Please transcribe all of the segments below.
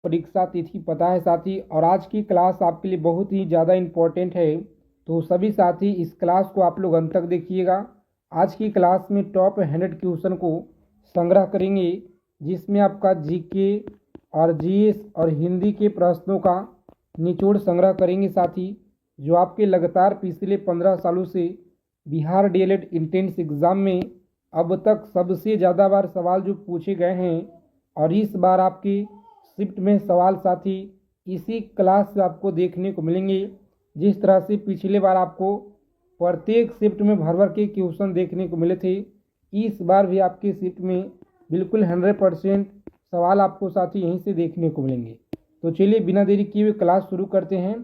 परीक्षा तिथि पता है साथी, और आज की क्लास आपके लिए बहुत ही ज़्यादा इम्पोर्टेंट है। तो सभी साथी इस क्लास को आप लोग अंत तक देखिएगा। आज की क्लास में टॉप 100 क्वेश्चन को संग्रह करेंगे, जिसमें आपका जीके और जीएस और हिंदी के प्रश्नों का निचोड़ संग्रह करेंगे साथी, जो आपके लगातार पिछले 15 सालों से बिहार डीएलएड इंट्रेंस एग्ज़ाम में अब तक सबसे ज़्यादा बार सवाल जो पूछे गए हैं। और इस बार आपकी शिफ्ट में सवाल साथी इसी क्लास से आपको देखने को मिलेंगे। जिस तरह से पिछले बार आपको प्रत्येक शिफ्ट में भर भर के क्वेश्चन देखने को मिले थे, इस बार भी आपकी शिफ्ट में बिल्कुल 100% सवाल आपको साथी यहीं से देखने को मिलेंगे। तो चलिए बिना देरी किए हुए क्लास शुरू करते हैं।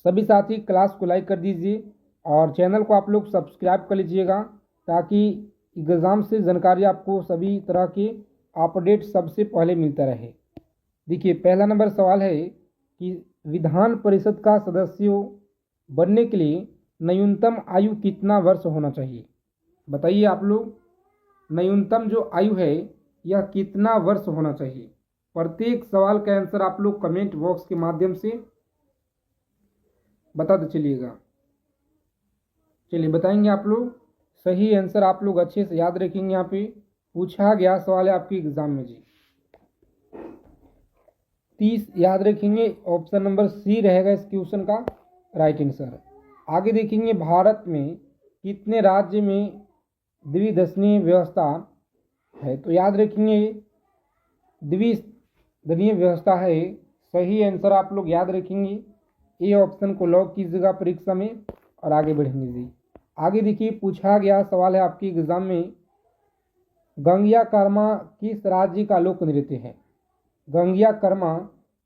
सभी साथी क्लास को लाइक कर दीजिए और चैनल को आप लोग सब्सक्राइब कर लीजिएगा, ताकि एग्ज़ाम से जानकारी आपको सभी तरह के अपडेट सबसे पहले मिलता रहे। देखिए, पहला नंबर सवाल है कि विधान परिषद का सदस्यों बनने के लिए न्यूनतम आयु कितना वर्ष होना चाहिए? बताइए आप लोग, न्यूनतम जो आयु है यह कितना वर्ष होना चाहिए? प्रत्येक सवाल का आंसर आप लोग कमेंट बॉक्स के माध्यम से बताते चलिएगा। चलिए बताएंगे आप लोग। सही आंसर आप लोग अच्छे से याद रखेंगे। यहाँ पे पूछा गया सवाल है आपके एग्जाम में जी, 30 याद रखेंगे। ऑप्शन नंबर सी रहेगा इस क्वेश्चन का राइट आंसर। आगे देखेंगे, भारत में कितने राज्य में द्विदलीय व्यवस्था है? तो याद रखेंगे द्विदलीय व्यवस्था है। सही आंसर आप लोग याद रखेंगे। ए ऑप्शन को लॉक कीजिएगा परीक्षा में और आगे बढ़ेंगे जी। आगे देखिए, पूछा गया सवाल है आपके एग्जाम में, गंगिया कर्मा किस राज्य का लोक नृत्य है? गंगिया कर्मा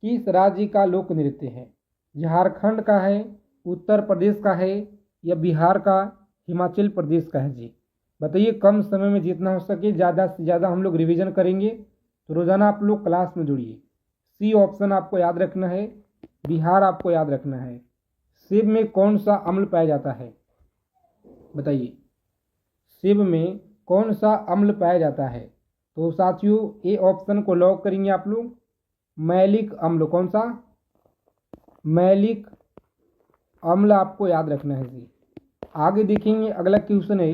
किस राज्य का लोक नृत्य है? झारखंड का है, उत्तर प्रदेश का है, या बिहार का, हिमाचल प्रदेश का है जी? बताइए। कम समय में जितना हो सके ज़्यादा से ज़्यादा हम लोग रिवीजन करेंगे, तो रोज़ाना आप लोग क्लास में जुड़िए। सी ऑप्शन आपको याद रखना है, बिहार आपको याद रखना है। सेब में कौन सा अम्ल पाया जाता है? बताइए, सेब में कौन सा अम्ल पाया जाता है? तो साथियों ए ऑप्शन को लॉक करेंगे आप लोग, मैलिक अम्ल। कौन सा? मैलिक अम्ल आपको याद रखना है जी। आगे देखेंगे, अगला क्वेश्चन है,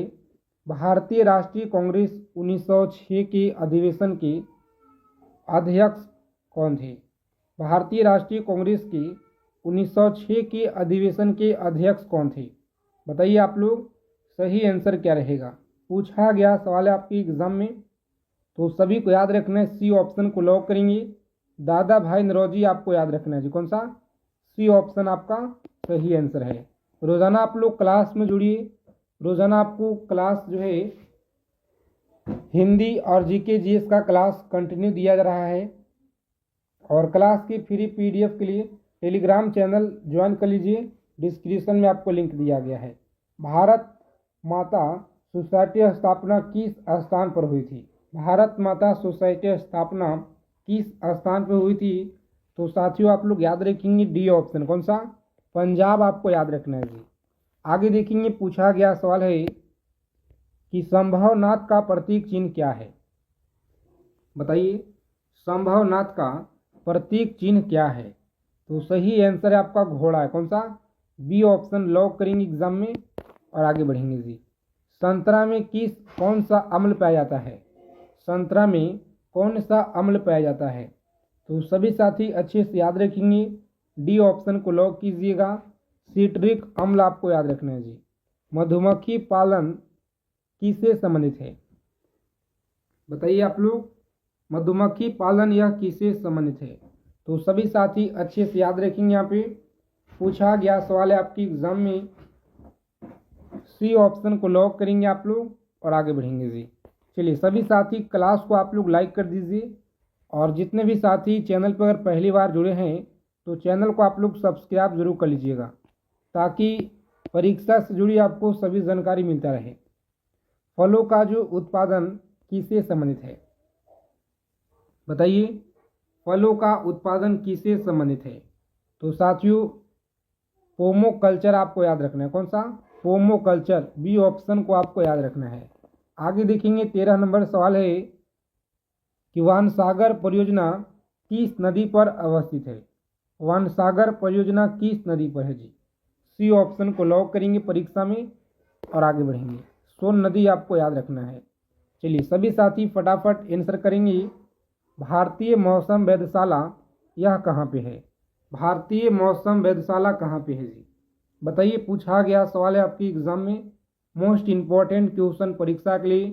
भारतीय राष्ट्रीय कांग्रेस 1906 के अधिवेशन के अध्यक्ष कौन थे? भारतीय राष्ट्रीय कांग्रेस के 1906 के अधिवेशन के अध्यक्ष कौन थे? बताइए आप लोग, सही आंसर क्या रहेगा? पूछा गया सवाल है आपके एग्जाम में, तो सभी को याद रखना है। सी ऑप्शन को लॉक करेंगे, दादा भाई नौरोजी आपको याद रखना है जी। कौन सा? सी ऑप्शन आपका सही आंसर है। रोज़ाना आप लोग क्लास में जुड़िए। रोज़ाना आपको क्लास जो है हिंदी और जीके जीएस का क्लास कंटिन्यू दिया जा रहा है, और क्लास की फ्री पीडीएफ के लिए टेलीग्राम चैनल ज्वाइन कर लीजिए। डिस्क्रिप्शन में आपको लिंक दिया गया है। भारत माता सोसाइटी स्थापना किस स्थान पर हुई थी? भारत माता सोसाइटी स्थापना किस स्थान पर हुई थी? तो साथियों आप लोग याद रखेंगे डी ऑप्शन। कौन सा? पंजाब आपको याद रखना है जी। आगे देखेंगे, पूछा गया सवाल है कि संभवनाथ का प्रतीक चिन्ह क्या है? बताइए, संभवनाथ का प्रतीक चिन्ह क्या है? तो सही आंसर है आपका घोड़ा है। कौन सा? बी ऑप्शन लॉक करेंगे एग्जाम में और आगे बढ़ेंगे जी। संतरा में कौन सा अम्ल पाया जाता है? संतरा में कौन सा अम्ल पाया जाता है? तो सभी साथी अच्छे से याद रखेंगे। डी ऑप्शन को लॉक कीजिएगा, सिट्रिक अम्ल आपको याद रखना है जी। मधुमक्खी पालन किससे संबंधित है? बताइए आप लोग, मधुमक्खी पालन यह किससे संबंधित है? तो सभी साथी अच्छे से याद रखेंगे। यहाँ पे पूछा गया सवाल है आपकी एग्जाम में, सी ऑप्शन को लॉक करेंगे आप लोग और आगे बढ़ेंगे जी। चलिए सभी साथी क्लास को आप लोग लाइक कर दीजिए, और जितने भी साथी चैनल पर अगर पहली बार जुड़े हैं तो चैनल को आप लोग सब्सक्राइब जरूर कर लीजिएगा, ताकि परीक्षा से जुड़ी आपको सभी जानकारी मिलता रहे। फलों का जो उत्पादन किससे संबंधित है? बताइए, फलों का उत्पादन किससे संबंधित है? तो साथियों पोमो कल्चर आपको याद रखना है। कौन सा? पोमो कल्चर, बी ऑप्शन को आपको याद रखना है। आगे देखेंगे, 13 नंबर सवाल है कि वानसागर परियोजना किस नदी पर अवस्थित है? वनसागर परियोजना किस नदी पर है जी? सी ऑप्शन को लॉक करेंगे परीक्षा में और आगे बढ़ेंगे। सोन नदी आपको याद रखना है। चलिए सभी साथी फटाफट आंसर करेंगे। भारतीय मौसम वेधशाला यह कहाँ पे है? भारतीय मौसम वेधशाला कहाँ पे है जी? बताइए, पूछा गया सवाल है आपकी एग्जाम में, मोस्ट इम्पॉर्टेंट क्वेश्चन परीक्षा के लिए।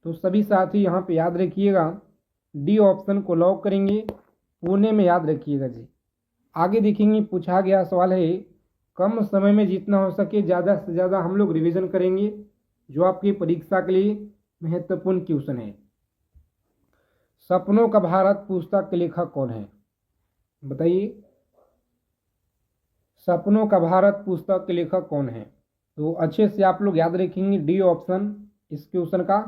तो सभी साथी यहाँ पे याद रखिएगा, डी ऑप्शन को लॉक करेंगे, पुणे में याद रखिएगा जी। आगे देखेंगे, पूछा गया सवाल है, कम समय में जितना हो सके ज़्यादा से ज़्यादा हम लोग रिवीजन करेंगे, जो आपकी परीक्षा के लिए महत्वपूर्ण क्वेश्चन है। सपनों का भारत पुस्तक के लेखक कौन है? बताइए, सपनों का भारत पुस्तक के लेखक कौन है? तो अच्छे से आप लोग याद रखेंगे, डी ऑप्शन इस क्वेश्चन का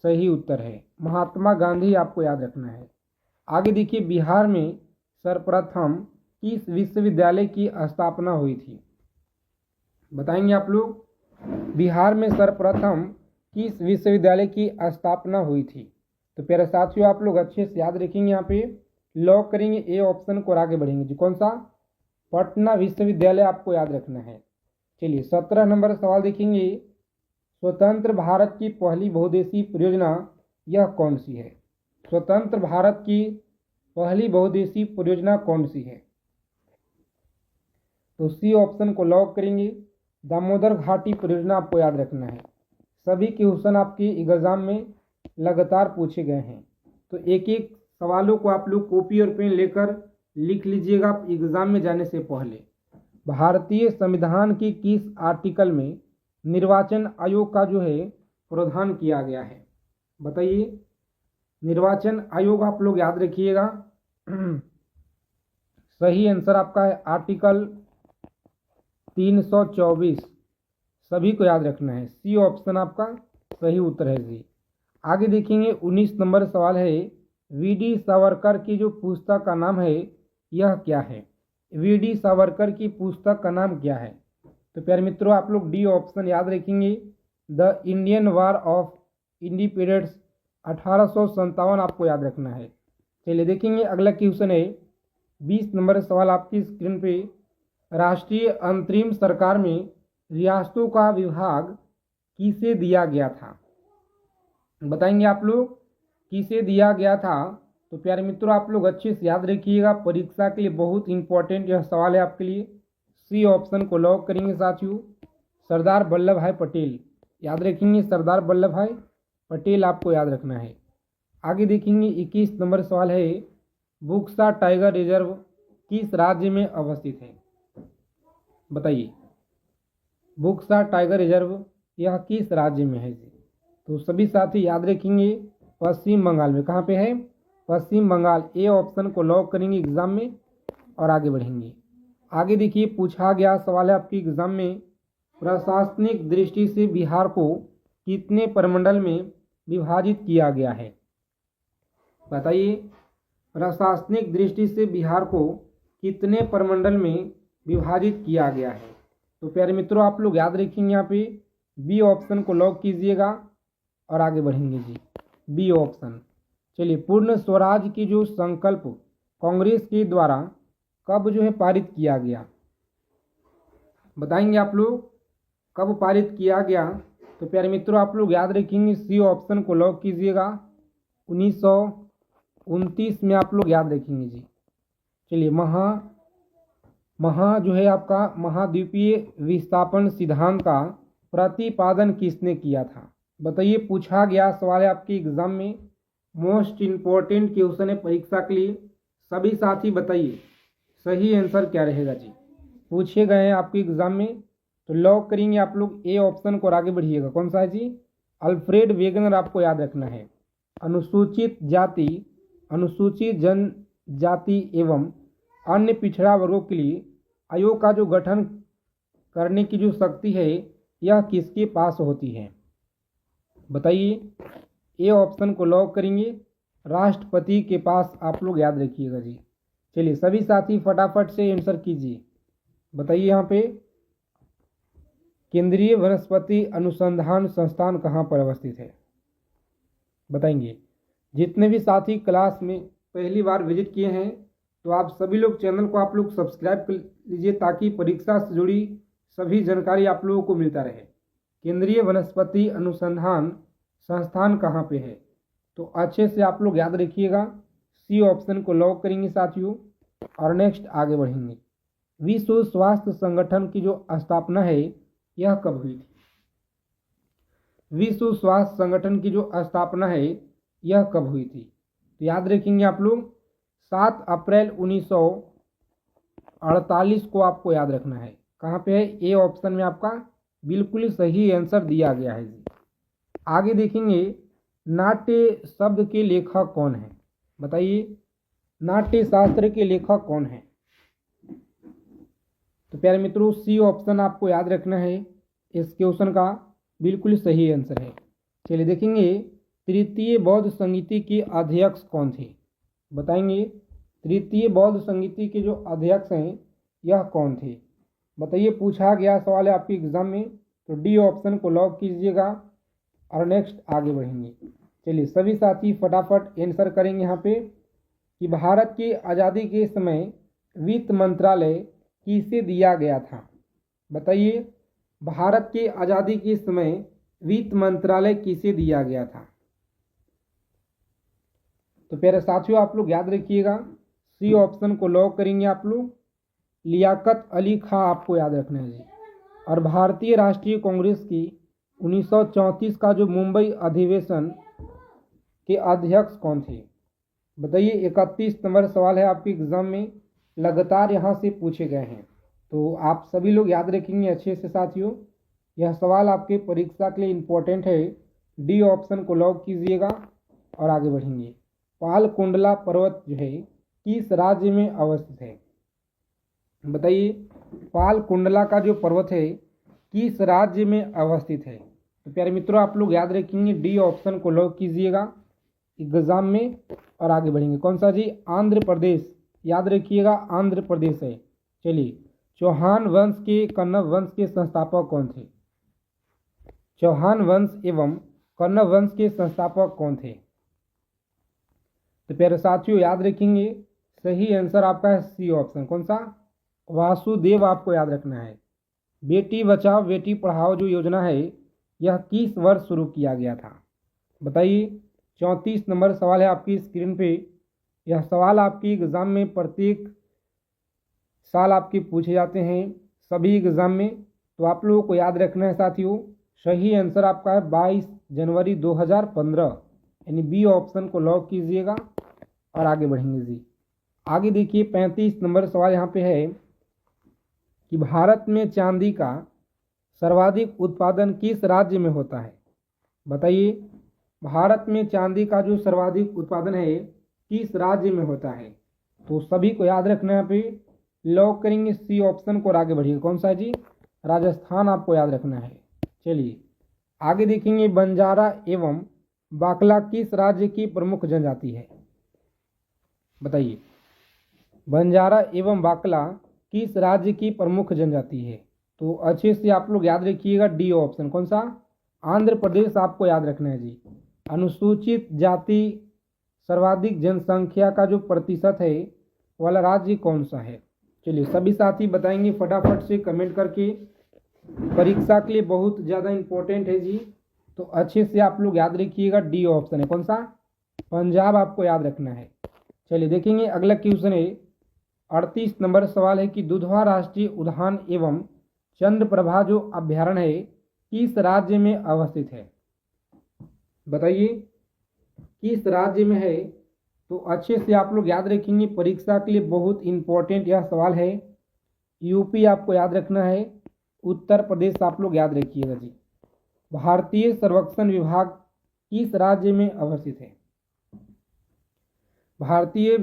सही उत्तर है। महात्मा गांधी आपको याद रखना है। आगे देखिए, बिहार में सर्वप्रथम किस विश्वविद्यालय की स्थापना हुई थी? बताएंगे आप लोग, बिहार में सर्वप्रथम किस विश्वविद्यालय की स्थापना हुई थी? तो प्यारे साथियों, आप लोग अच्छे से याद रखेंगे, यहाँ पे लॉक करेंगे ए ऑप्शन को और आगे बढ़ेंगे जी। कौन सा? पटना विश्वविद्यालय आपको याद रखना है। चलिए 17 नंबर सवाल देखेंगे, स्वतंत्र भारत की पहली बहुउद्देशीय परियोजना यह कौन सी है? स्वतंत्र भारत की पहली बहुउद्देशीय परियोजना कौन सी है? तो सी ऑप्शन को लॉक करेंगे, दामोदर घाटी परियोजना आपको याद रखना है। सभी क्वेश्चन आपके एग्जाम में लगातार पूछे गए हैं, तो एक एक सवालों को आप लोग कॉपी और पेन लेकर लिख लीजिएगा एग्जाम में जाने से पहले। भारतीय संविधान की किस आर्टिकल में निर्वाचन आयोग का जो है प्रावधान किया गया है? बताइए, निर्वाचन आयोग आप लोग याद रखिएगा। सही आंसर आपका है आर्टिकल 324, सभी को याद रखना है। सी ऑप्शन आपका सही उत्तर है जी। आगे देखेंगे, 19 नंबर सवाल है, वी.डी. सावरकर की जो पुस्तक का नाम है यह क्या है? वी.डी. सावरकर की पुस्तक का नाम क्या है? तो प्यारे मित्रों, आप लोग डी ऑप्शन याद रखेंगे, the Indian war of independence 1857 आपको याद रखना है। चलिए देखेंगे, अगला क्वेश्चन है 20 नंबर सवाल आपकी स्क्रीन पे, राष्ट्रीय अंतरिम सरकार में रियासतों का विभाग किसे दिया गया था? बताएंगे आप लोग किसे दिया गया था? तो प्यारे मित्रों, आप लोग अच्छे से याद रखिएगा, परीक्षा के लिए बहुत इंपॉर्टेंट यह सवाल है आपके लिए। सी ऑप्शन को लॉक करेंगे साथियों, सरदार वल्लभ भाई पटेल याद रखेंगे, सरदार वल्लभ भाई पटेल आपको याद रखना है। आगे देखेंगे, 21 नंबर सवाल है, बुक्सा टाइगर रिजर्व किस राज्य में अवस्थित है? बताइए, बुक्सा टाइगर रिजर्व यह किस राज्य में है जी? तो सभी साथी याद रखेंगे, पश्चिम बंगाल में। कहाँ पे है? पश्चिम बंगाल। ए ऑप्शन को लॉक करेंगे एग्जाम में और आगे बढ़ेंगे। आगे देखिए, पूछा गया सवाल है आपकी एग्जाम में, प्रशासनिक दृष्टि से बिहार को कितने प्रमंडल में विभाजित किया गया है? बताइए, प्रशासनिक दृष्टि से बिहार को कितने प्रमंडल में विभाजित किया गया है? तो प्यारे मित्रों, आप लोग याद रखेंगे, यहाँ पे बी ऑप्शन को लॉक कीजिएगा और आगे बढ़ेंगे जी, बी ऑप्शन। चलिए, पूर्ण स्वराज की जो संकल्प कांग्रेस के द्वारा कब जो है पारित किया गया? बताएंगे आप लोग कब पारित किया गया? तो प्यारे मित्रों, आप लोग याद रखेंगे, सी ऑप्शन को लॉक कीजिएगा, 1929 में आप लोग याद रखेंगे जी। चलिए, महा जो है आपका महाद्वीपीय विस्थापन सिद्धांत का प्रतिपादन किसने किया था? बताइए, पूछा गया सवाल है आपके एग्जाम में, मोस्ट इम्पोर्टेंट क्वेश्चन है परीक्षा के लिए। सभी साथी बताइए सही आंसर क्या रहेगा जी, पूछे गए हैं आपके एग्जाम में। तो लॉक करेंगे आप लोग ए ऑप्शन को और आगे बढ़िएगा। कौन सा है जी? अल्फ्रेड वेगनर आपको याद रखना है। अनुसूचित जाति, अनुसूचित जनजाति एवं अन्य पिछड़ा वर्गों के लिए आयोग का जो गठन करने की जो शक्ति है यह किसके पास होती है? बताइए, ए ऑप्शन को लॉक करेंगे, राष्ट्रपति के पास आप लोग याद रखिएगा जी। चलिए, सभी साथी फटाफट से आंसर कीजिए। बताइए, यहाँ पे केंद्रीय वनस्पति अनुसंधान संस्थान कहाँ पर अवस्थित है? बताएंगे। जितने भी साथी क्लास में पहली बार विजिट किए हैं तो आप सभी लोग चैनल को आप लोग सब्सक्राइब कर लीजिए ताकि परीक्षा से जुड़ी सभी जानकारी आप लोगों को मिलता रहे। केंद्रीय वनस्पति अनुसंधान संस्थान कहाँ पे है, तो अच्छे से आप लोग याद रखिएगा, सी ऑप्शन को लॉक करेंगे साथियों। और नेक्स्ट आगे बढ़ेंगे। विश्व स्वास्थ्य संगठन की जो स्थापना है यह कब हुई थी? विश्व स्वास्थ्य संगठन की जो स्थापना है यह कब हुई थी? तो याद रखेंगे आप लोग 7 अप्रैल 1948 को आपको याद रखना है। कहाँ पे है? ए ऑप्शन में आपका बिल्कुल सही आंसर दिया गया है जी। आगे देखेंगे, नाट्य शब्द के लेखक कौन है? बताइए, नाट्य शास्त्र के लेखक कौन है? तो प्यारे मित्रों, सी ऑप्शन आपको याद रखना है, इस क्वेश्चन का बिल्कुल सही आंसर है। चलिए देखेंगे, तृतीय बौद्ध संगीति के अध्यक्ष कौन थे? बताएंगे, तृतीय बौद्ध संगीति के जो अध्यक्ष हैं यह कौन थे? बताइए, पूछा गया सवाल है आपके एग्जाम में, तो डी ऑप्शन को लॉक कीजिएगा। और नेक्स्ट आगे बढ़ेंगे। चलिए सभी साथी फटाफट आंसर करेंगे यहाँ पे कि भारत की आज़ादी के समय वित्त मंत्रालय किसे दिया गया था? बताइए, भारत की आज़ादी के समय वित्त मंत्रालय किसे दिया गया था? तो प्यारे साथियों, आप लोग याद रखिएगा, सी ऑप्शन को लॉक करेंगे आप लोग, लियाकत अली खां आपको याद रखना है जी। और भारतीय राष्ट्रीय कांग्रेस की 1934 का जो मुंबई अधिवेशन के अध्यक्ष कौन थे? बताइए, 31 नंबर सवाल है आपके एग्जाम में, लगातार यहाँ से पूछे गए हैं, तो आप सभी लोग याद रखेंगे अच्छे से साथियों। यह सवाल आपके परीक्षा के लिए इम्पोर्टेंट है, डी ऑप्शन को लॉक कीजिएगा। और आगे बढ़ेंगे। पालकुंडला पर्वत जो है किस राज्य में अवस्थित है? बताइए, पालकुंडला का जो पर्वत है किस राज्य में अवस्थित है? तो प्यारे मित्रों, आप लोग याद रखेंगे, डी ऑप्शन को लॉक कीजिएगा एग्जाम में। और आगे बढ़ेंगे, कौन सा जी? आंध्र प्रदेश, याद रखिएगा, आंध्र प्रदेश है। चलिए, चौहान वंश के कन्नव वंश के संस्थापक कौन थे? चौहान वंश एवं कन्नव वंश के संस्थापक कौन थे? तो प्यारे साथियों, याद रखेंगे, सही आंसर आपका है सी ऑप्शन। कौन सा? वासुदेव आपको याद रखना है। बेटी बचाओ बेटी पढ़ाओ जो योजना है यह किस वर्ष शुरू किया गया था? बताइए, 34 नंबर सवाल है आपकी स्क्रीन पे। यह सवाल आपकी एग्ज़ाम में प्रत्येक साल आपके पूछे जाते हैं सभी एग्ज़ाम में, तो आप लोगों को याद रखना है साथियों। सही आंसर आपका है 22 जनवरी 2015, यानी बी ऑप्शन को लॉक कीजिएगा। और आगे बढ़ेंगे जी। आगे देखिए, 35 नंबर सवाल यहाँ पे है कि भारत में चांदी का सर्वाधिक उत्पादन किस राज्य में होता है? बताइए, भारत में चांदी का जो सर्वाधिक उत्पादन है किस राज्य में होता है? तो सभी को याद रखना है, पे लॉक करेंगे सी ऑप्शन को और आगे बढ़िए। कौन सा है जी? राजस्थान आपको याद रखना है। चलिए आगे देखेंगे, बंजारा एवं बाकला किस राज्य की प्रमुख जनजाति है? बताइए, बंजारा एवं बाकला किस राज्य की प्रमुख जनजाति है? तो अच्छे से आप लोग याद रखिएगा, डी ऑप्शन। कौन सा? आंध्र प्रदेश आपको याद रखना है जी। अनुसूचित जाति सर्वाधिक जनसंख्या का जो प्रतिशत है वाला राज्य कौन सा है? चलिए सभी साथी बताएंगे फटाफट से कमेंट करके, परीक्षा के लिए बहुत ज़्यादा इम्पोर्टेंट है जी। तो अच्छे से आप लोग याद रखिएगा, डी ऑप्शन है। कौन सा? पंजाब आपको याद रखना है। चलिए देखेंगे, अगला क्वेश्चन है 38 नंबर सवाल है कि दुधवा राष्ट्रीय उद्यान एवं चंद्रप्रभा जो अभ्यारण्य है किस राज्य में अवस्थित है? बताइए, किस राज्य में है? तो अच्छे से आप लोग याद रखेंगे, परीक्षा के लिए बहुत इंपॉर्टेंट यह सवाल है। यूपी आपको याद रखना है, उत्तर प्रदेश आप लोग याद रखिएगा जी। भारतीय सर्वेक्षण विभाग किस राज्य में अवस्थित है? भारतीय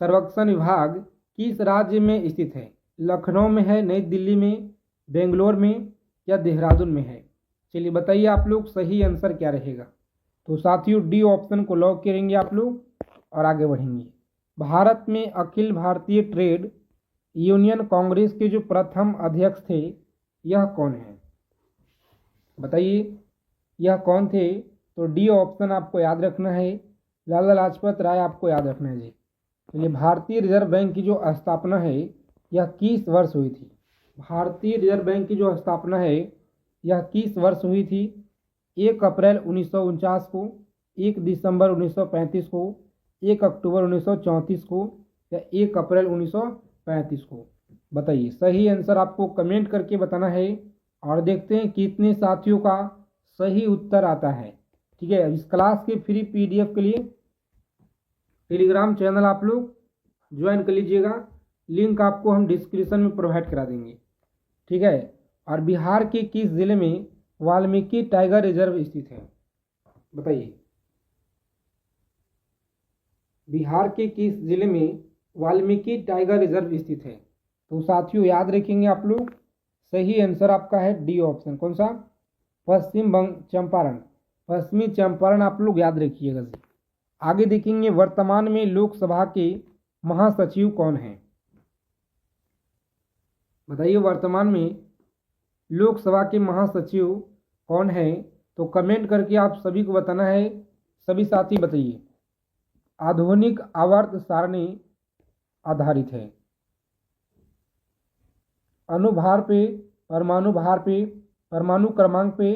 सर्वेक्षण विभाग किस राज्य में स्थित है? लखनऊ में है, नई दिल्ली में, बेंगलोर में या देहरादून में है? चलिए बताइए आप लोग, सही आंसर क्या रहेगा? तो साथियों डी ऑप्शन को लॉक करेंगे आप लोग और आगे बढ़ेंगे। भारत में अखिल भारतीय ट्रेड यूनियन कांग्रेस के जो प्रथम अध्यक्ष थे यह कौन है? बताइए, यह कौन थे? तो डी ऑप्शन आपको याद रखना है, लाला लाजपत राय आपको याद रखना है जी। चलिए, भारतीय रिजर्व बैंक की जो स्थापना है यह किस वर्ष हुई थी? भारतीय रिजर्व बैंक की जो स्थापना है यह किस वर्ष हुई थी? 1 अप्रैल 1949 को, 1 दिसंबर 1935 को, 1 अक्टूबर 1934 को या 1 अप्रैल 1935 को? बताइए, सही आंसर आपको कमेंट करके बताना है और देखते हैं कितने साथियों का सही उत्तर आता है। ठीक है, इस क्लास के फ्री पीडीएफ के लिए टेलीग्राम चैनल आप लोग ज्वाइन कर लीजिएगा, लिंक आपको हम डिस्क्रिप्शन में प्रोवाइड करा देंगे। ठीक है, और बिहार के किस जिले में वाल्मीकि टाइगर रिजर्व स्थित है? बताइए, बिहार के किस जिले में वाल्मीकि टाइगर रिजर्व स्थित है? तो साथियों याद रखेंगे आप लोग, सही आंसर आपका है डी ऑप्शन। कौन सा? पश्चिम चंपारण, पश्चिमी चंपारण आप लोग याद रखिएगा जी। आगे देखेंगे, वर्तमान में लोकसभा के महासचिव कौन हैं? बताइए, वर्तमान में लोकसभा के महासचिव कौन हैं? तो कमेंट करके आप सभी को बताना है। सभी साथी बताइए। आधुनिक आवर्त सारणी आधारित है, अणुभार पे, परमाणु भार पे, परमाणु क्रमांक पे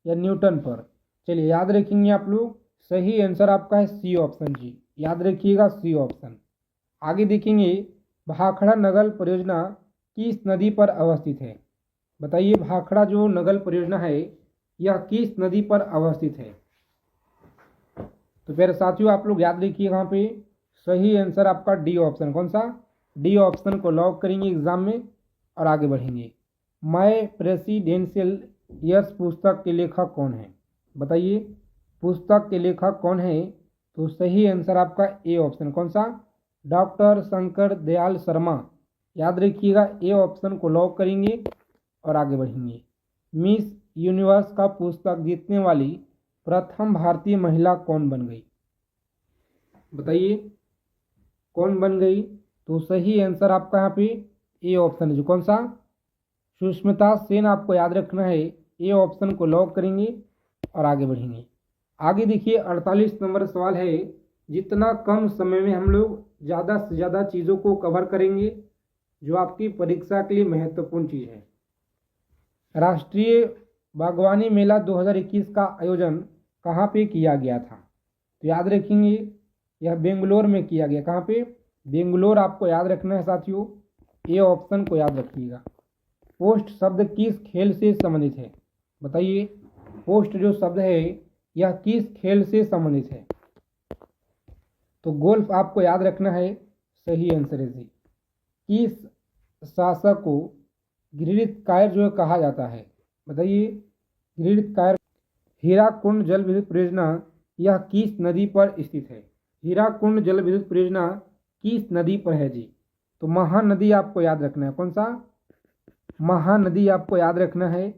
या न्यूटन पर? चलिए याद रखेंगे आप लोग, सही आंसर आपका है सी ऑप्शन जी, याद रखिएगा सी ऑप्शन। आगे देखेंगे, भाखड़ा नगर परियोजना किस नदी पर अवस्थित है? बताइए, भाखड़ा जो नगर परियोजना है यह किस नदी पर अवस्थित है? तो फिर साथियों आप लोग याद रखिए, यहाँ पे सही आंसर आपका डी ऑप्शन। कौन सा? डी ऑप्शन को लॉक करेंगे एग्जाम में और आगे बढ़ेंगे। माय प्रेसिडेंशियल ईयर्स पुस्तक के लेखक कौन है? बताइए, पुस्तक के लेखक कौन है? तो सही आंसर आपका ए ऑप्शन। कौन सा? डॉक्टर शंकर दयाल शर्मा, याद रखिएगा, ए ऑप्शन को लॉक करेंगे और आगे बढ़ेंगे। मिस यूनिवर्स का पुस्तक जीतने वाली प्रथम भारतीय महिला कौन बन गई? बताइए, कौन बन गई? तो सही आंसर आपका यहाँ पे ए ऑप्शन है। जो कौन सा? सुष्मिता सेन आपको याद रखना है, ए ऑप्शन को लॉक करेंगे और आगे बढ़ेंगे। आगे देखिए, 48 नंबर सवाल है, जितना कम समय में हम लोग ज़्यादा से ज़्यादा चीज़ों को कवर करेंगे, जो आपकी परीक्षा के लिए महत्वपूर्ण चीज़ है। राष्ट्रीय बागवानी मेला 2021 का आयोजन कहाँ पे किया गया था? तो याद रखेंगे, यह बेंगलोर में किया गया। कहाँ पे? बेंगलोर आपको याद रखना है साथियों, ए ऑप्शन को याद रखिएगा। पोस्ट शब्द किस खेल से संबंधित है? बताइए, पोस्ट जो शब्द है यह किस खेल से संबंधित है? तो गोल्फ आपको याद रखना है, सही आंसर है जी। किस शासक को गृहीत कायर जो कहा जाता है? बताइए, गृहीत कायर। हीराकुंड जल विद्युत परियोजना यह किस नदी पर स्थित है? हीराकुंड जल विद्युत परियोजना किस नदी पर है जी? तो महानदी आपको याद रखना है। कौन सा? महानदी आपको याद रखना है,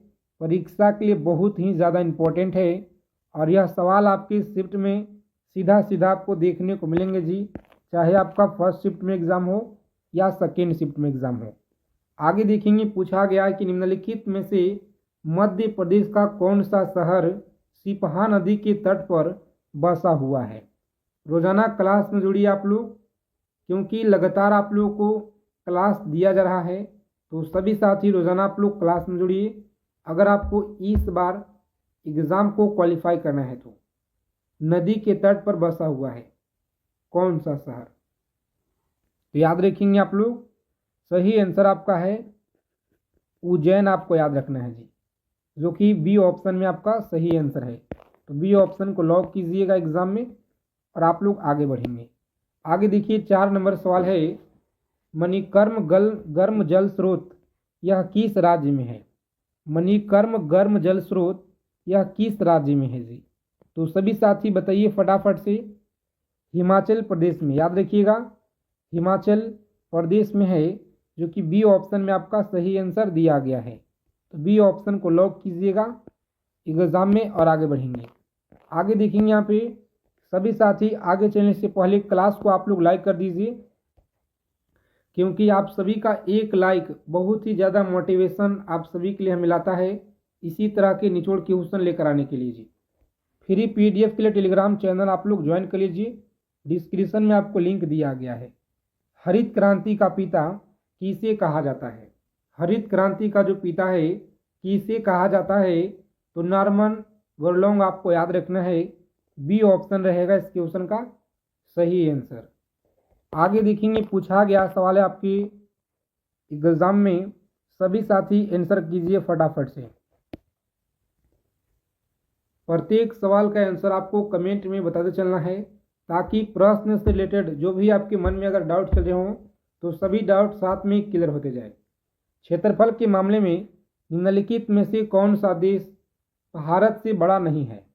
परीक्षा के लिए बहुत ही ज़्यादा इम्पोर्टेंट है और यह सवाल आपकी शिफ्ट में सीधा सीधा आपको देखने को मिलेंगे जी, चाहे आपका फर्स्ट शिफ्ट में एग्ज़ाम हो या सेकेंड शिफ्ट में एग्ज़ाम हो। आगे देखेंगे, पूछा गया है कि निम्नलिखित में से मध्य प्रदेश का कौन सा शहर सिपहा नदी के तट पर बसा हुआ है? रोजाना क्लास में जुड़िए आप लोग, क्योंकि लगातार आप लोगों को क्लास दिया जा रहा है, तो सभी साथी रोजाना आप लोग क्लास में जुड़िए। अगर आपको इस बार एग्ज़ाम को क्वालिफाई करना है तो नदी के तट पर बसा हुआ है कौन सा शहर? तो याद रखेंगे आप लोग, सही आंसर आपका है उज्जैन, आपको याद रखना है जी, जो कि बी ऑप्शन में आपका सही आंसर है। तो बी ऑप्शन को लॉक कीजिएगा एग्जाम में और आप लोग आगे बढ़ेंगे। आगे देखिए, 4 नंबर सवाल है, मणिकर्म गर्म जल स्रोत यह किस राज्य में है? मणिकर्म गर्म जल स्रोत यह किस राज्य में है जी? तो सभी साथी बताइए फटाफट से। हिमाचल प्रदेश में, याद रखिएगा, हिमाचल प्रदेश में है, जो कि बी ऑप्शन में आपका सही आंसर दिया गया है। तो बी ऑप्शन को लॉक कीजिएगा एग्जाम में और आगे बढ़ेंगे। आगे देखेंगे यहाँ पे सभी साथी, आगे चलने से पहले क्लास को आप लोग लाइक कर दीजिए, क्योंकि आप सभी का एक लाइक बहुत ही ज़्यादा मोटिवेशन आप सभी के लिए हमें मिलाता है इसी तरह के निचोड़ के क्वेश्चन लेकर आने के लिए जी। फ्री पीडीएफ के लिए टेलीग्राम चैनल आप लोग ज्वाइन कर लीजिए, डिस्क्रिप्शन में आपको लिंक दिया गया है। हरित क्रांति का पिता किसे कहा जाता है? हरित क्रांति का जो पिता है किसे कहा जाता है? तो नॉर्मन बोरलॉग आपको याद रखना है। बी ऑप्शन रहेगा इस क्वेश्चन का सही आंसर। आगे देखेंगे, पूछा गया सवाल है आपके एग्जाम में, सभी साथी आंसर कीजिए फटाफट से। प्रत्येक सवाल का आंसर आपको कमेंट में बताते चलना है, ताकि प्रश्न से रिलेटेड जो भी आपके मन में अगर डाउट चल रहे हों तो सभी डाउट साथ में क्लियर होते जाए। क्षेत्रफल के मामले में निम्नलिखित में से कौन सा देश भारत से बड़ा नहीं है?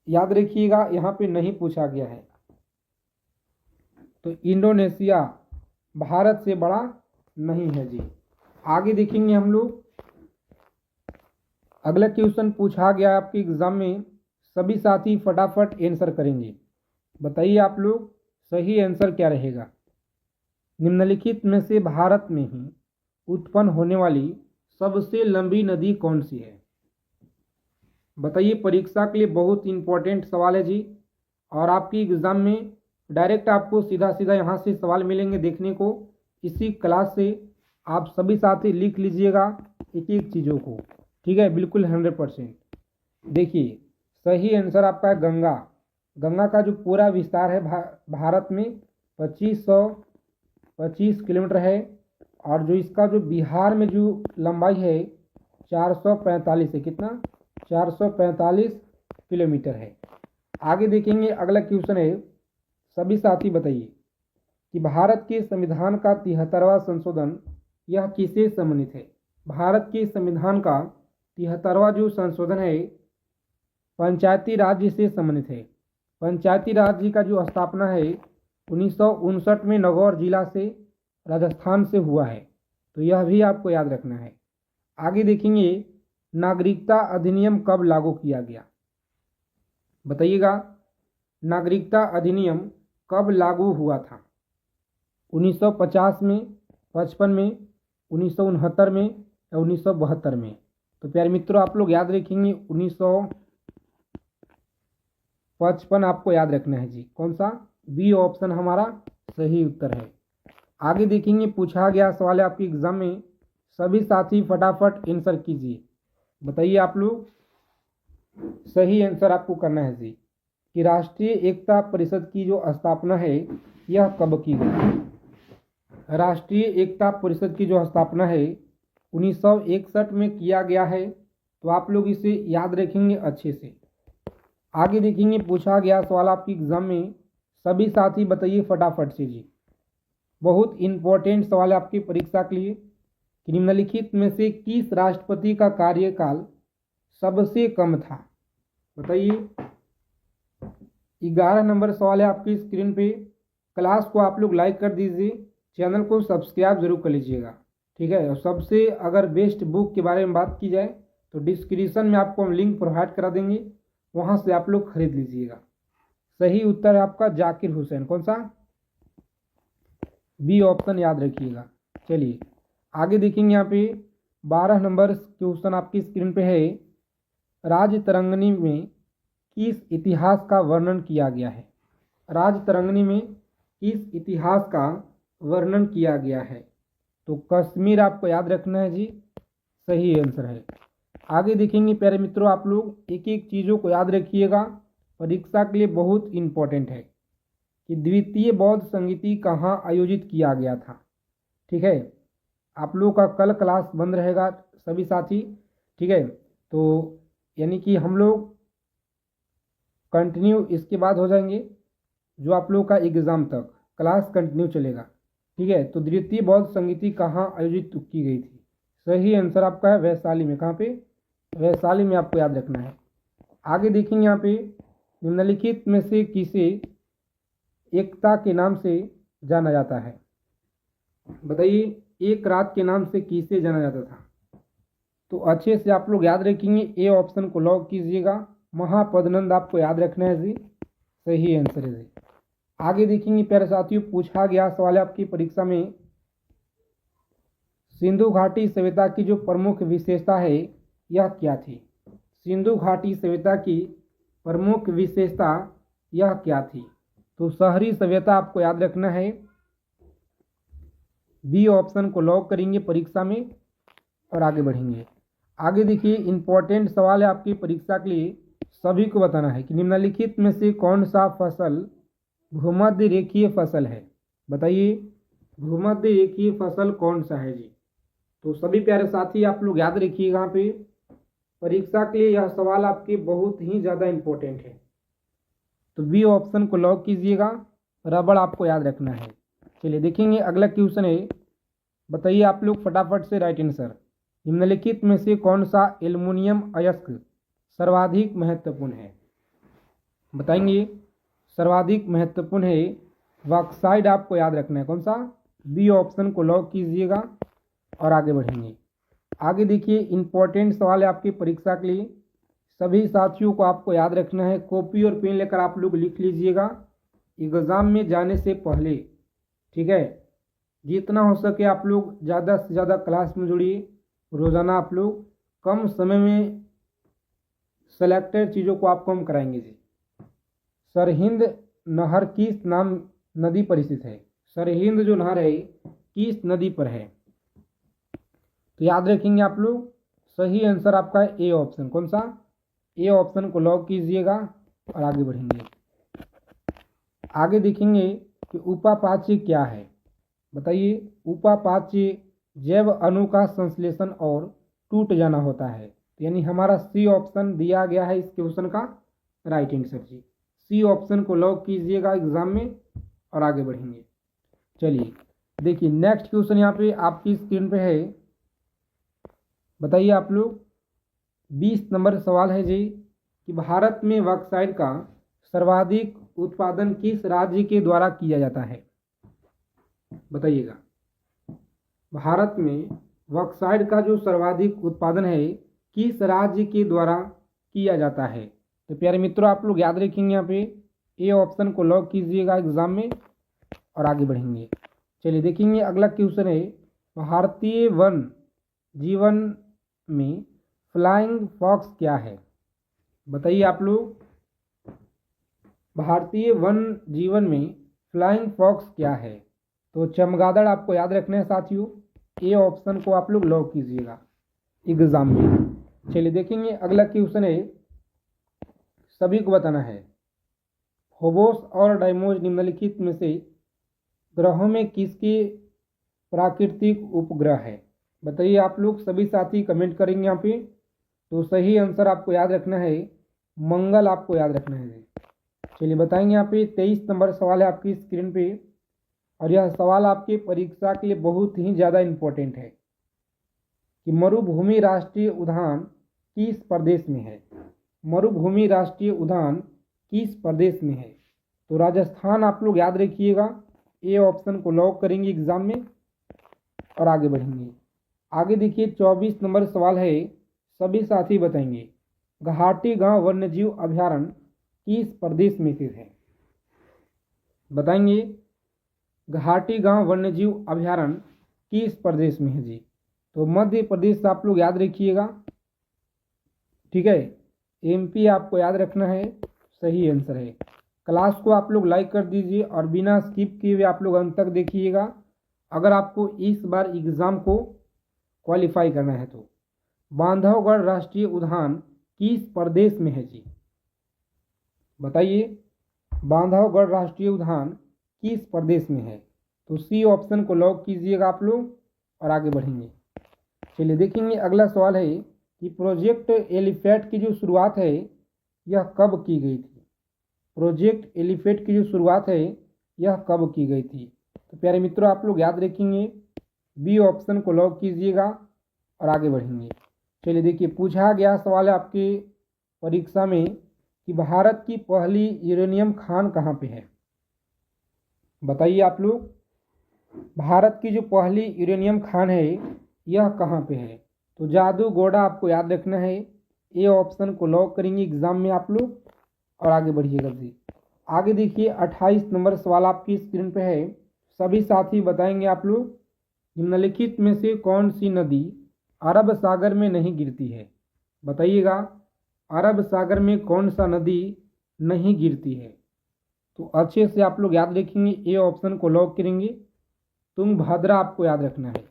याद रखिएगा, यहाँ पे नहीं पूछा गया है। तो इंडोनेशिया भारत से बड़ा नहीं है जी। आगे देखेंगे हम लोग, अगला क्वेश्चन पूछा गया आपके एग्जाम में, सभी साथी फटाफट आंसर करेंगे। बताइए आप लोग सही आंसर क्या रहेगा? निम्नलिखित में से भारत में ही उत्पन्न होने वाली सबसे लंबी नदी कौन सी है? बताइए, परीक्षा के लिए बहुत इंपॉर्टेंट सवाल है जी। और आपकी एग्जाम में डायरेक्ट आपको सीधा सीधा यहाँ से सवाल मिलेंगे देखने को। इसी क्लास से आप सभी साथी लिख लीजिएगा एक एक चीज़ों को, ठीक है, बिल्कुल 100%। देखिए, सही आंसर आपका है गंगा। गंगा का जो पूरा विस्तार है भारत में 2525 किलोमीटर है, और जो इसका जो बिहार में जो लंबाई है 445 है। कितना? 445 किलोमीटर है। आगे देखेंगे, अगला क्वेश्चन है, सभी साथी बताइए कि भारत के संविधान का 73वां संशोधन यह किससे संबंधित है? भारत के संविधान का 73वां जो संशोधन है पंचायती राज्य से संबंधित है। पंचायती राज्य का जो स्थापना है 1959 में नागौर जिला से राजस्थान से हुआ है, तो यह भी आपको याद रखना है। आगे देखेंगे, नागरिकता अधिनियम कब लागू किया गया? बताइएगा, नागरिकता अधिनियम कब लागू हुआ था? 1950 में, 55 में, 1969 में या 1972 में? तो प्यारे मित्रों, आप लोग याद रखेंगे 1955 आपको याद रखना है जी। कौन सा? बी ऑप्शन हमारा सही उत्तर है। आगे देखेंगे, पूछा गया सवाल है आपके एग्जाम में, सभी साथी फटाफट आंसर कीजिए। बताइए आप लोग, सही आंसर आपको करना है जी कि राष्ट्रीय एकता परिषद की जो स्थापना है यह कब की गई? राष्ट्रीय एकता परिषद की जो स्थापना है 1961 में किया गया है, तो आप लोग इसे याद रखेंगे अच्छे से। आगे देखेंगे, पूछा गया सवाल आपके एग्जाम में, सभी साथी बताइए फटाफट से जी। बहुत इंपॉर्टेंट सवाल है आपकी परीक्षा के लिए कि निम्नलिखित में से किस राष्ट्रपति का कार्यकाल सबसे कम था? बताइए। 11 नंबर सवाल है आपकी स्क्रीन पे। क्लास को आप लोग लाइक कर दीजिए, चैनल को सब्सक्राइब जरूर कर लीजिएगा, ठीक है। और सबसे अगर बेस्ट बुक के बारे में बात की जाए तो डिस्क्रिप्शन में आपको हम लिंक प्रोवाइड करा देंगे, वहाँ से आप लोग खरीद लीजिएगा। सही उत्तर है आपका जाकिर हुसैन। कौन सा? बी ऑप्शन याद रखिएगा। चलिए आगे देखेंगे, यहाँ पे 12 नंबर क्वेश्चन आपकी स्क्रीन पे है, राजतरंगिणी में किस इतिहास का वर्णन किया गया है? राजतरंगिणी में किस इतिहास का वर्णन किया गया है? तो कश्मीर आपको याद रखना है जी, सही आंसर है। आगे देखेंगे प्यारे मित्रों, आप लोग एक एक चीज़ों को याद रखिएगा, परीक्षा के लिए बहुत इम्पोर्टेंट है कि द्वितीय बौद्ध संगीति कहाँ आयोजित किया गया था, ठीक है। आप लोग का कल क्लास बंद रहेगा सभी साथी, ठीक है। तो यानी कि हम लोग कंटिन्यू इसके बाद हो जाएंगे, जो आप लोग का एग्ज़ाम तक क्लास कंटिन्यू चलेगा, ठीक है। तो द्वितीय बौद्ध संगीति कहाँ आयोजित की गई थी? सही आंसर आपका है वैशाली में। कहाँ पे? वैशाली में, आपको याद रखना है। आगे देखेंगे, यहाँ पे निम्नलिखित में से किसे एकता के नाम से जाना जाता है? बताइए, एक रात के नाम से किसे जाना जाता था? तो अच्छे से आप लोग याद रखेंगे, ए ऑप्शन को लॉक कीजिएगा, महापद्मनंद आपको याद रखना है जी, सही आंसर है जी। आगे देखेंगे प्यारे साथियों, पूछा गया सवाल है आपकी परीक्षा में, सिंधु घाटी सभ्यता की जो प्रमुख विशेषता है यह क्या थी? सिंधु घाटी सभ्यता की प्रमुख विशेषता यह क्या थी? तो शहरी सभ्यता आपको याद रखना है। बी ऑप्शन को लॉक करेंगे परीक्षा में और आगे बढ़ेंगे। आगे देखिए इंपॉर्टेंट सवाल है आपकी परीक्षा के लिए, सभी को बताना है कि निम्नलिखित में से कौन सा फसल भूमध्य रेखीय फसल है। बताइए भूमध्य रेखीय फसल कौन सा है जी। तो सभी प्यारे साथी आप लोग याद रखिएगा, यहाँ पे परीक्षा के लिए यह सवाल आपके बहुत ही ज़्यादा इम्पोर्टेंट है। तो बी ऑप्शन को लॉक कीजिएगा, रबड़ आपको याद रखना है। चलिए देखेंगे अगला क्वेश्चन है, बताइए आप लोग फटाफट से राइट आंसर। निम्नलिखित में से कौन सा एल्युमिनियम अयस्क सर्वाधिक महत्वपूर्ण है। बताएंगे सर्वाधिक महत्वपूर्ण है बॉक्साइट आपको याद रखना है कौन सा। बी ऑप्शन को लॉक कीजिएगा और आगे बढ़ेंगे। आगे देखिए इंपॉर्टेंट सवाल है आपकी परीक्षा के लिए, सभी साथियों को आपको याद रखना है। कॉपी और पेन लेकर आप लोग लिख लीजिएगा एग्ज़ाम में जाने से पहले, ठीक है। जितना हो सके आप लोग ज़्यादा से ज़्यादा क्लास में जुड़िए। रोज़ाना आप लोग कम समय में सेलेक्टेड चीज़ों को आपको हम कराएंगे जी। सरहिंद नहर किस नाम नदी पर स्थित है। सरहिंद जो नहर है किस नदी पर है। तो याद रखेंगे आप लोग, सही आंसर आपका है ए ऑप्शन। कौन सा। ए ऑप्शन को लॉक कीजिएगा और आगे बढ़ेंगे। आगे देखेंगे कि उपापाच्य क्या है। बताइए उपापाच्य जैव अणु का संश्लेषण और टूट जाना होता है, यानी हमारा सी ऑप्शन दिया गया है इस क्वेश्चन का राइट आंसर जी। सी ऑप्शन को लॉक कीजिएगा एग्जाम में और आगे बढ़ेंगे। चलिए देखिए नेक्स्ट क्वेश्चन यहाँ पे आपकी स्क्रीन पे है। बताइए आप लोग 20 नंबर सवाल है जी कि भारत में बॉक्साइट का सर्वाधिक उत्पादन किस राज्य के द्वारा किया जाता है। बताइएगा भारत में बॉक्साइट का जो सर्वाधिक उत्पादन है किस राज्य के द्वारा किया जाता है। तो प्यारे मित्रों आप लोग याद रखेंगे यहाँ पे ए ऑप्शन को लॉक कीजिएगा एग्जाम में और आगे बढ़ेंगे। चलिए देखेंगे अगला क्वेश्चन है, भारतीय वन जीवन में फ्लाइंग फॉक्स क्या है। बताइए आप लोग भारतीय वन जीवन में फ्लाइंग फॉक्स क्या है। तो चमगादड़ आपको याद रखना है साथियों। ए ऑप्शन को आप लोग लॉक कीजिएगा एग्जाम में। चलिए देखेंगे अगला क्वेश्चन है, सभी को बताना है फोबोस और डाइमोस निम्नलिखित में से ग्रहों में किसके प्राकृतिक उपग्रह है। बताइए आप लोग सभी साथी कमेंट करेंगे यहाँ पे। तो सही आंसर आपको याद रखना है मंगल आपको याद रखना है। चलिए बताएंगे यहाँ पे 23 नंबर सवाल है आपकी स्क्रीन पे और यह सवाल आपके परीक्षा के लिए बहुत ही ज़्यादा इम्पोर्टेंट है कि मरुभूमि राष्ट्रीय उद्यान किस प्रदेश में है। मरुभूमि राष्ट्रीय उद्यान किस प्रदेश में है। तो राजस्थान आप लोग याद रखिएगा। ए ऑप्शन को लॉक करेंगे एग्जाम में और आगे बढ़ेंगे। आगे देखिए 24 नंबर सवाल है, सभी साथी बताएंगे गुवाहाटी गांव वन्यजीव अभयारण्य किस प्रदेश में स्थित है। बताएंगे गुवाहाटी गांव वन्यजीव अभयारण्य किस प्रदेश में है जी। तो मध्य प्रदेश आप लोग याद रखिएगा, ठीक है। एमपी आपको याद रखना है, सही आंसर है। क्लास को आप लोग लाइक कर दीजिए और बिना स्किप किए हुए आप लोग अंत तक देखिएगा अगर आपको इस बार एग्ज़ाम को क्वालिफाई करना है। तो बांधवगढ़ राष्ट्रीय उद्यान किस प्रदेश में है जी। बताइए बांधवगढ़ राष्ट्रीय उद्यान किस प्रदेश में है। तो सी ऑप्शन को लॉक कीजिएगा आप लोग और आगे बढ़ेंगे। चलिए देखेंगे अगला सवाल है कि प्रोजेक्ट एलिफेंट की जो शुरुआत है यह कब की गई थी। प्रोजेक्ट एलिफेंट की जो शुरुआत है यह कब की गई थी। तो प्यारे मित्रों आप लोग याद रखेंगे बी ऑप्शन को लॉक कीजिएगा और आगे बढ़ेंगे। चलिए देखिए पूछा गया सवाल है आपके परीक्षा में कि भारत की पहली यूरेनियम खान कहाँ पे है। बताइए आप लोग भारत की जो पहली यूरेनियम खान है यह कहाँ पे है। तो जादूगोड़ा आपको याद रखना है। ए ऑप्शन को लॉक करेंगे एग्जाम में आप लोग और आगे बढ़िएगा जी। आगे देखिए 28 नंबर सवाल आपकी स्क्रीन पे है, सभी साथी बताएंगे आप लोग निम्नलिखित में से कौन सी नदी अरब सागर में नहीं गिरती है। बताइएगा अरब सागर में कौन सा नदी नहीं गिरती है। तो अच्छे से आप लोग याद रखेंगे, ए ऑप्शन को लॉक करेंगे। तुंगभद्रा आपको याद रखना है।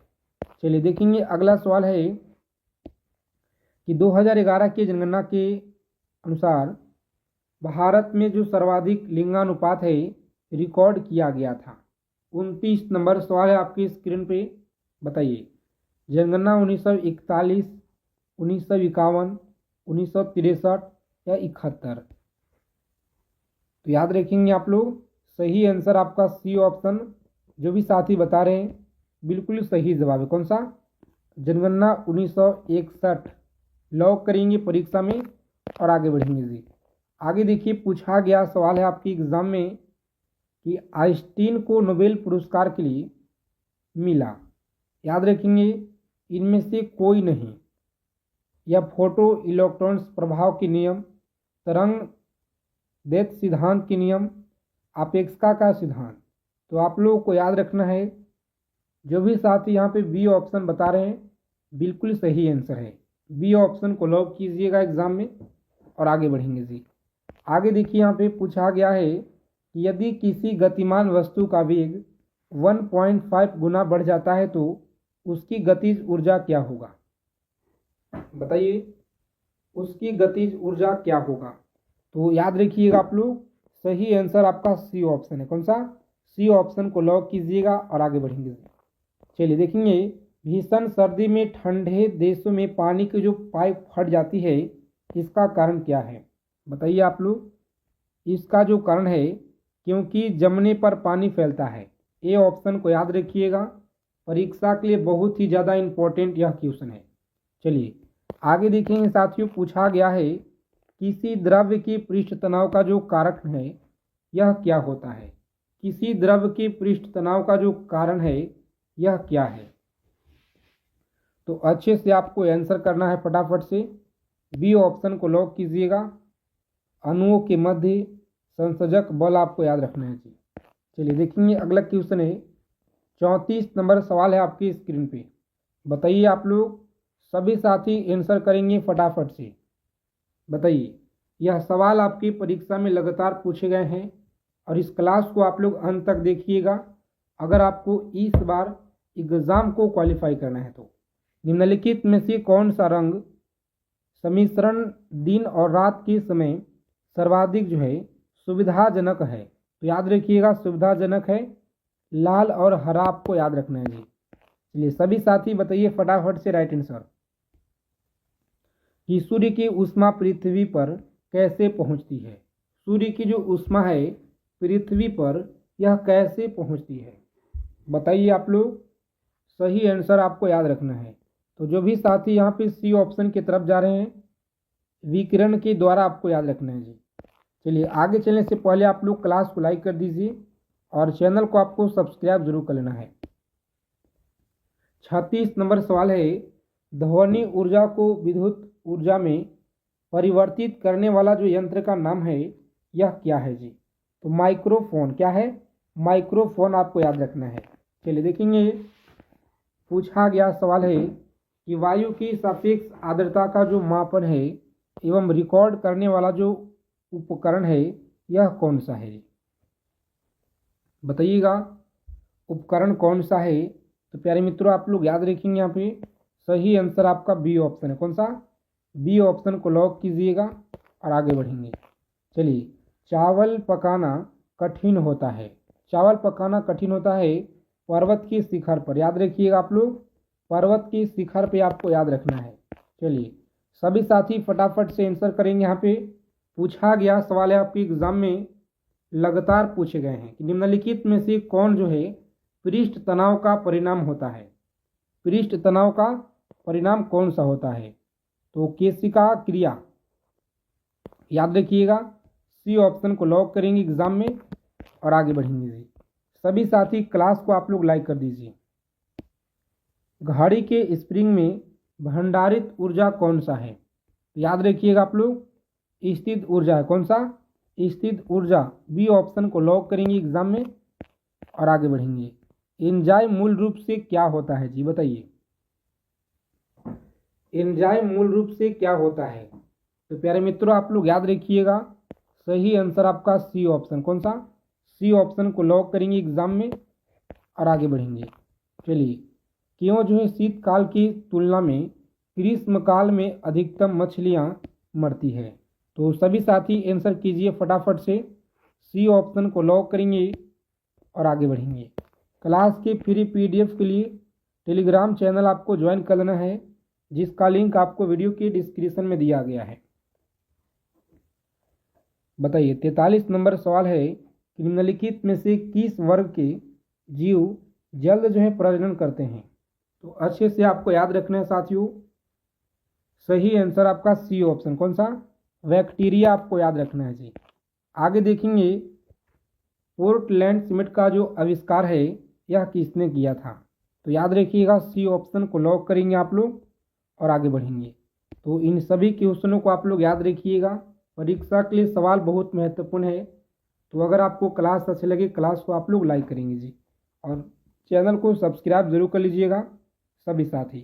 चलिए देखेंगे अगला सवाल है कि 2011 की जनगणना के अनुसार भारत में जो सर्वाधिक लिंगानुपात है रिकॉर्ड किया गया था। 29 नंबर सवाल है आपकी स्क्रीन पे। बताइए जनगणना 1941, 1951, 1963 या 71। तो याद रखेंगे आप लोग। सही आंसर आपका सी ऑप्शन, जो भी साथी बता रहे हैं बिल्कुल सही जवाब है। कौन सा? जनगणना 1961 लॉक करेंगे परीक्षा में और आगे बढ़ेंगे जी। आगे देखिए पूछा गया सवाल है आपकी एग्जाम में कि आइंस्टीन को नोबेल पुरस्कार के लिए मिला। याद रखेंगे इनमें से कोई नहीं। यह फोटो इलेक्ट्रॉन्स प्रभाव के नियम, तरंग दैर्ध्य सिद्धांत के नियम, अपेक्षिका का सिद्धांत। तो आप लोगों को याद रखना है, जो भी साथी यहाँ पे बी ऑप्शन बता रहे हैं बिल्कुल सही आंसर है। बी ऑप्शन को लॉक कीजिएगा एग्जाम में और आगे बढ़ेंगे जी। आगे देखिए यहाँ पे पूछा गया है कि यदि किसी गतिमान वस्तु का वेग 1.5 गुना बढ़ जाता है तो उसकी गतिज ऊर्जा क्या होगा? बताइए उसकी गतिज ऊर्जा क्या होगा? तो याद रखिएगा आप लोग, सही आंसर आपका सी ऑप्शन है। कौन सा? सी ऑप्शन को लॉक कीजिएगा और आगे बढ़ेंगे। चलिए देखेंगे भीषण सर्दी में ठंडे देशों में पानी की जो पाइप फट जाती है इसका कारण क्या है? बताइए आप लोग। इसका जो कारण है क्योंकि जमने पर पानी फैलता है। ए ऑप्शन को याद रखिएगा, परीक्षा के लिए बहुत ही ज़्यादा इम्पोर्टेंट यह क्वेश्चन है। चलिए आगे देखेंगे साथियों, पूछा गया है किसी द्रव्य की पृष्ठ तनाव का जो कारक है यह क्या होता है? किसी द्रव्य की पृष्ठ तनाव का जो कारण है यह क्या है? तो अच्छे से आपको आंसर करना है फटाफट से। बी ऑप्शन को लॉक कीजिएगा, अणुओं के मध्य संसर्जक बल आपको याद रखना है जी। चलिए देखेंगे अगला क्वेश्चन है, 34 नंबर सवाल है आपकी स्क्रीन पे। बताइए आप लोग, सभी साथी आंसर करेंगे फटाफट से। बताइए यह सवाल आपकी परीक्षा में लगातार पूछे गए हैं और इस क्लास को आप लोग अंत तक देखिएगा अगर आपको इस बार एग्जाम को क्वालिफाई करना है तो। निम्नलिखित में से कौन सा रंग सम्मिश्रण दिन और रात के समय सर्वाधिक जो है सुविधाजनक है? तो याद रखिएगा सुविधाजनक है लाल और हरा, आपको याद रखना है जी। चलिए सभी साथी बताइए फटाफट से राइट आंसर कि सूर्य की ऊष्मा पृथ्वी पर कैसे पहुंचती है? सूर्य की जो ऊष्मा है पृथ्वी पर यह कैसे पहुंचती है? बताइए आप लोग। सही आंसर आपको याद रखना है। तो जो भी साथी यहाँ पे सी ऑप्शन की तरफ जा रहे हैं विकिरण के द्वारा आपको याद रखना है जी। चलिए आगे चलने से पहले आप लोग क्लास को लाइक कर दीजिए और चैनल को आपको सब्सक्राइब जरूर कर लेना है। 36 नंबर सवाल है, ध्वनि ऊर्जा को विद्युत ऊर्जा में परिवर्तित करने वाला जो यंत्र का नाम है यह क्या है जी? तो माइक्रोफोन। क्या है? माइक्रोफोन आपको याद रखना है। चलिए देखेंगे पूछा गया सवाल है कि वायु की सापेक्ष आर्द्रता का जो मापन है एवं रिकॉर्ड करने वाला जो उपकरण है यह कौन सा है? बताइएगा उपकरण कौन सा है? तो प्यारे मित्रों आप लोग याद रखेंगे यहाँ पे सही आंसर आपका बी ऑप्शन है। कौन सा? बी ऑप्शन को लॉक कीजिएगा और आगे बढ़ेंगे। चलिए चावल पकाना कठिन होता है। चावल पकाना कठिन होता है पर्वत की शिखर पर। याद रखिएगा आप लोग, पर्वत की शिखर पे आपको याद रखना है। चलिए सभी साथी फटाफट से आंसर करेंगे। यहाँ पे पूछा गया सवाल है आपके एग्जाम में लगातार पूछे गए हैं कि निम्नलिखित में से कौन जो है पृष्ठ तनाव का परिणाम होता है? पृष्ठ तनाव का परिणाम कौन सा होता है? तो केशिका क्रिया। याद रखिएगा सी ऑप्शन को लॉक करेंगे एग्जाम में और आगे बढ़ेंगे जी। सभी साथी क्लास को आप लोग लाइक कर दीजिए। घड़ी के स्प्रिंग में भंडारित ऊर्जा कौन सा है? याद रखिएगा आप लोग स्थित ऊर्जा है। कौन सा? स्थित ऊर्जा। बी ऑप्शन को लॉक करेंगे एग्जाम में और आगे बढ़ेंगे। एंजाइम मूल रूप से क्या होता है जी? बताइए एंजाइम मूल रूप से क्या होता है? तो प्यारे मित्रों आप लोग याद रखिएगा सही आंसर आपका सी ऑप्शन। कौन सा? सी ऑप्शन को लॉक करेंगे एग्ज़ाम में और आगे बढ़ेंगे। चलिए, क्यों जो है शीतकाल की तुलना में ग्रीष्मकाल में अधिकतम मछलियाँ मरती है? तो सभी साथी आंसर कीजिए फटाफट से। सी ऑप्शन को लॉक करेंगे और आगे बढ़ेंगे। क्लास के फ्री पीडीएफ के लिए टेलीग्राम चैनल आपको ज्वाइन करना है, जिसका लिंक आपको वीडियो की डिस्क्रिप्शन में दिया गया है। बताइए, 43 नंबर सवाल है कि निम्नलिखित में से किस वर्ग के जीव जल्द जो है प्रजनन करते हैं? तो अच्छे से आपको याद रखना है साथियों। सही आंसर आपका सी ऑप्शन, कौन सा? बैक्टीरिया आपको याद रखना है जी। आगे देखेंगे, पोर्टलैंड सीमेंट का जो आविष्कार है यह किसने किया था? तो याद रखिएगा, सी ऑप्शन को लॉक करेंगे आप लोग और आगे बढ़ेंगे। तो इन सभी क्वेश्चनों को आप लोग याद रखिएगा, परीक्षा के लिए सवाल बहुत महत्वपूर्ण है। तो अगर आपको क्लास अच्छी लगे, क्लास को आप लोग लाइक करेंगे जी, और चैनल को सब्सक्राइब जरूर कर लीजिएगा सभी साथी।